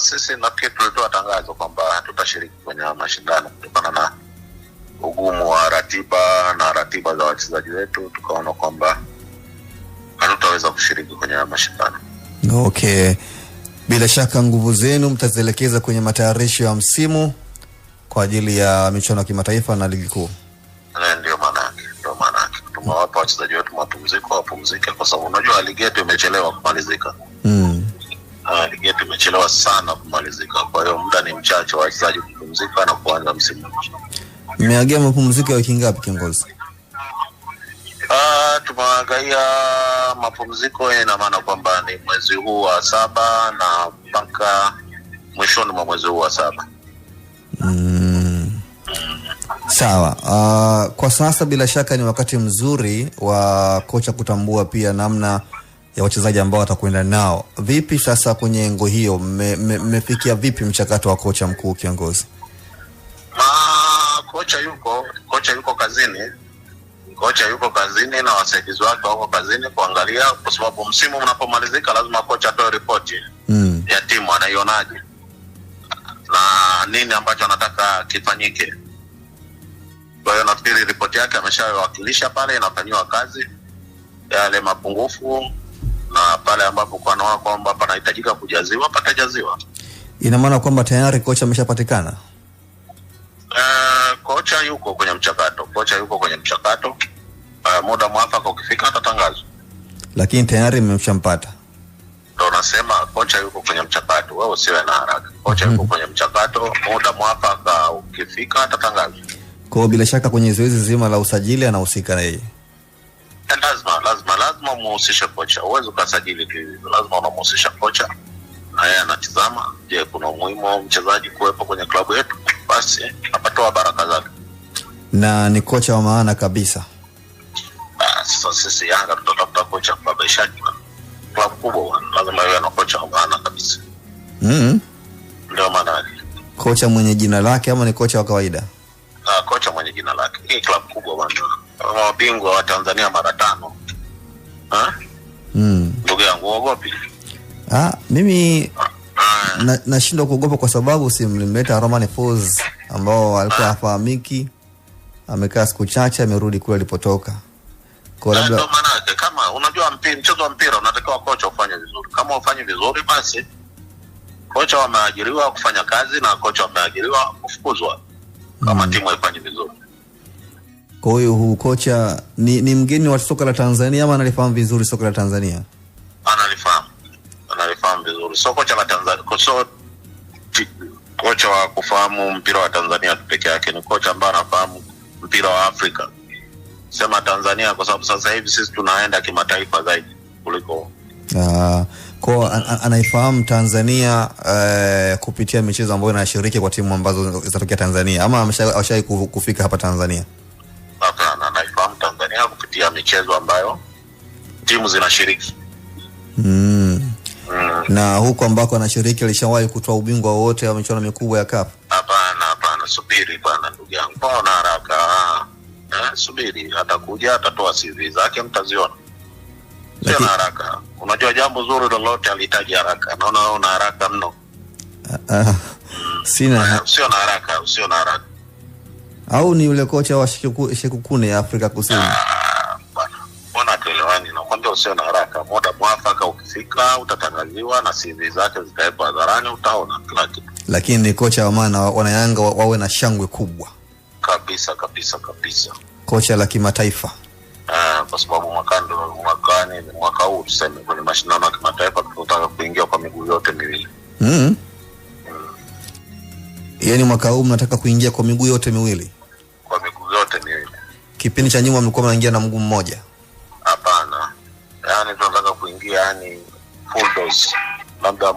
sisi nafikiri tulitoa tangazo kwamba tutashiriki kwenye mashindano kutokana na ugumu wa ratiba za wachezaji wetu, tukaona kwamba hatutaweza kushiriki kwenye mashindano. Okay. Bila shaka nguvu zenu mtazielekeza kwenye matayarisho ya msimu kwa ajili ya michuano ya kimataifa na ligi kuu. Ndio maana tumewapa wachezaji wetu mapumziko, wapumzike, kwa sababu unajua ligi yetu imechelewa kumalizika. Ligi yetu imechelewa sana kumalizika, kwa hiyo muda ni mchache wa wachezaji kupumzika na kuanza msimu. Mmeagea mapumziko ya wiki ngapi kiongozi? Tumeangalia mapumziko ina maana kwamba ni mwezi huu wa 7 na mpaka mwishoni mwa mwezi huu wa 7. Sawa. Kwa sasa bila shaka ni wakati mzuri wa kocha kutambua pia namna ya wachezaji ambao watakwenda nao. Vipi sasa kwenye engo hiyo mmefikia vipi mchakato wa kocha mkuu kiongozi? Kocha yuko kazini. Kocha yuko kazini na wasaidizi wake wako kazini kuangalia, kwa sababu msimu unapomalizika lazima kocha atoe ripoti ya timu anaionaje na nini ambacho anataka kifanyike. Kwa hiyo nafikiri ripoti yake ameshawakilisha pale, inafanywa kazi yale mapungufu, na pale ambapo kwa kwamba panahitajika kujaziwa patajaziwa. Ina maana kwamba tayari kocha ameshapatikana? Kocha yuko kwenye mchakato. Muda mwafaka ukifika atatangazwa. Lakini tayari mmeshampata. Ndio nasema kocha yuko kwenye mchakato, wewe usiwe na haraka. Kocha yuko kwenye mchakato, muda mwafaka ukifika atatangazwa. Kwa bila shaka kwenye zoezi zima la usajili anahusika na yeye. Lazima muhusishe kocha. Uwezo kusajili hivyo, lazima unamhusisha kocha. Na yeye anatizama, je, kuna umuhimu wa mchezaji kuwepo kwenye klabu yetu? Basi apatoa baraka zake. Na ni kocha wa maana kabisa. Sasa sisi Yanga tutatafuta kocha mbabaishaji. Klabu kubwa lazima iwe na kocha wa maana kabisa. Ndio maana. Kocha mwenye jina lake ama ni kocha wa kawaida? Kocha mwenye jina lake. Hii klabu kubwa bwana. Mabingwa wa Tanzania mara 5. Ndugu yangu uogopi? Mimi nashindwa kuogopa kwa sababu si mlimleta Romain Folz ambao alikuwa hafahamiki, amekaa siku chache amerudi kule alipotoka. Kwa labda ndio maana kama unajua mchezo wa mpira unatakiwa kocha ufanye vizuri. Kama ufanye vizuri basi kocha wameajiriwa kufanya kazi na kocha wameajiriwa kufukuzwa kama timu haifanye vizuri. Kwa hiyo huu kocha ni mgeni wa soka la Tanzania ama analifahamu vizuri soka la Tanzania? Analifahamu vizuri soka la Tanzania. Kocha wa kufahamu mpira wa Tanzania pekee yake ni kocha ambaye anafahamu mpira wa Afrika. Sema Tanzania kwa sababu sasa hivi sisi tunaenda kimataifa zaidi kuliko. Kwa anaifahamu Tanzania kupitia michezo ambayo inashiriki kwa timu ambazo zinatokea Tanzania ama ameshawahi kufika hapa Tanzania? Hapana, anaifahamu Tanzania kupitia michezo ambayo timu zinashiriki. Na huko ambako anashiriki alishawahi kutoa ubingwa wote wa michuano mikubwa ya CAF? Hapana, subiri bwana ndugu yangu. Mbona haraka? Subiri, atakuja atatoa CV zake mtaziona. Sio na haraka. Unajua jambo zuri lolote alihitaji haraka. Naona wewe una haraka mno. Sio na haraka. Au ni yule kocha wa Shekukune ya Afrika Kusini? Bwana tuelewani, nakwambia usio na haraka. Muda mwafaka ukifika utatangaziwa na CV zake zitawekwa hadharani, utaona kila kitu. Lakini ni kocha wa maana, wana Yanga wawe na shangwe kubwa. Kabisa. Kocha la kimataifa. Kwa sababu mwaka huu tuseme kwenye mashindano ya kimataifa tunataka kuingia kwa miguu yote miwili. Yaani mwaka huu mnataka kuingia kwa miguu yote miwili? Kwa miguu yote miwili. Kipindi cha nyuma mlikuwa mnaingia na mguu mmoja? Hapana. Yaani tunataka kuingia full dose. Labda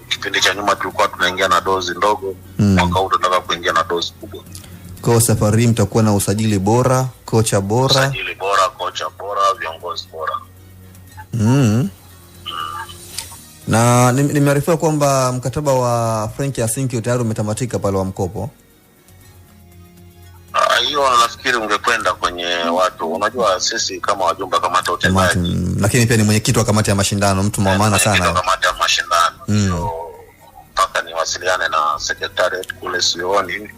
kipindi cha nyuma tulikuwa tunaingia na dozi ndogo. Mwaka huu tunataka kuingia na dozi kubwa. Kwa safari mtakuwa na usajili bora, kocha bora, viongozi bora. Na nimearifiwa kwamba mkataba wa Frank Yasinki tayari umetamatika pale wa mkopo. Hiyo nafikiri ungekwenda kwenye watu. Unajua sisi kama wajumbe kamati ya utendaji, lakini pia ni mwenyekiti wa kamati ya mashindano, mtu wa maana sana. Kamati ya mashindano. niwasiliane na secretariat kule, sioni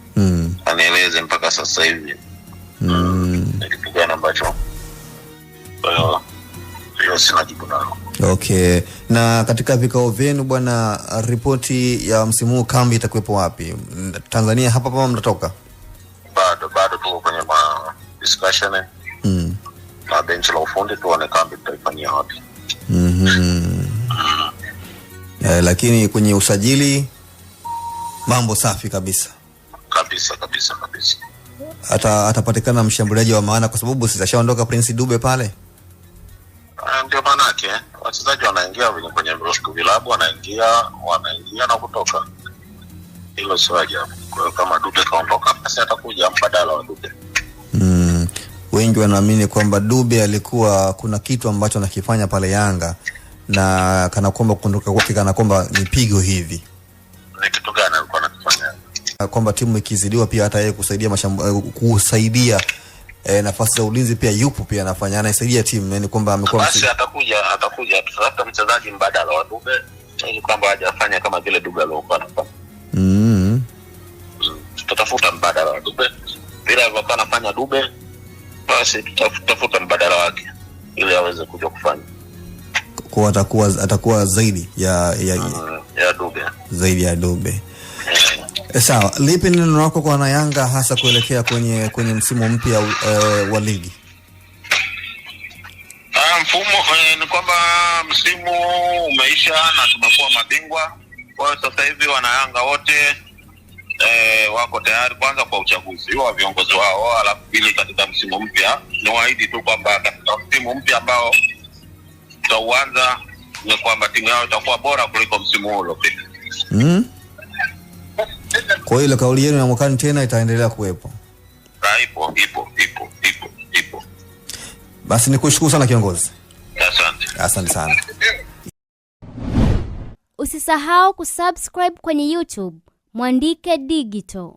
anieleze mpaka sasa hivi ni kitu gani ambacho hiyo sina jibu nalo. Okay. Na katika vikao vyenu bwana, ripoti ya msimu huu kambi itakuwepo wapi? Tanzania hapa hapa mnatoka? Bado tuko kwenye discussion na benchi la ufundi tuone kambi tutaifanyia wapi. Lakini kwenye usajili mambo safi kabisa. Kabisa. Atapatikana mshambuliaji wa maana kwa sababu sishaondoka Prince Dube pale. Ndio maana yake wachezaji wanaingia kwenye vilabu, wanaingia na kutoka. Hilo sio ajabu. Kwa kama Dube kaondoka, basi atakuja mbadala wa Dube. Wengi wanaamini kwamba Dube alikuwa kuna kitu ambacho anakifanya pale Yanga, na kana kwamba kuondoka kwake kana kwamba ni pigo hivi. Ni kitu gani alikuwa anakifanya? Kwamba timu ikizidiwa pia hata yeye kusaidia nafasi za ulinzi pia yupo, pia anafanya, anasaidia timu, yani kwamba amekuwa basi atakuja tutafuta mchezaji mbadala wa Dube ili kwamba hajafanya kama vile Dube alikuwa anafanya. Tutafuta mbadala wa Dube bila alikuwa anafanya Dube, basi tutafuta mbadala wake ili aweze kuja kufanya. Kwa atakuwa zaidi ya Dube. Zaidi ya Dube. Sawa, lipi neno lako kwa wana Yanga hasa kuelekea kwenye msimu mpya wa ligi? Mfumo ni kwamba msimu umeisha na tumekuwa mabingwa. Kwa hiyo sasa hivi wana Yanga wote wako tayari kwanza kwa uchaguzi wa viongozi wao, alafu pili katika msimu mpya ni waahidi tu kwamba katika msimu mpya ambao tutaanza ni kwamba timu yao itakuwa bora kuliko msimu uliopita. Kwa hiyo kauli yenu ya mwakani tena itaendelea kuwepo? Ipo. Basi nikushukuru sana kiongozi. Asante sana. Usisahau kusubscribe kwenye YouTube Mwandike Digital.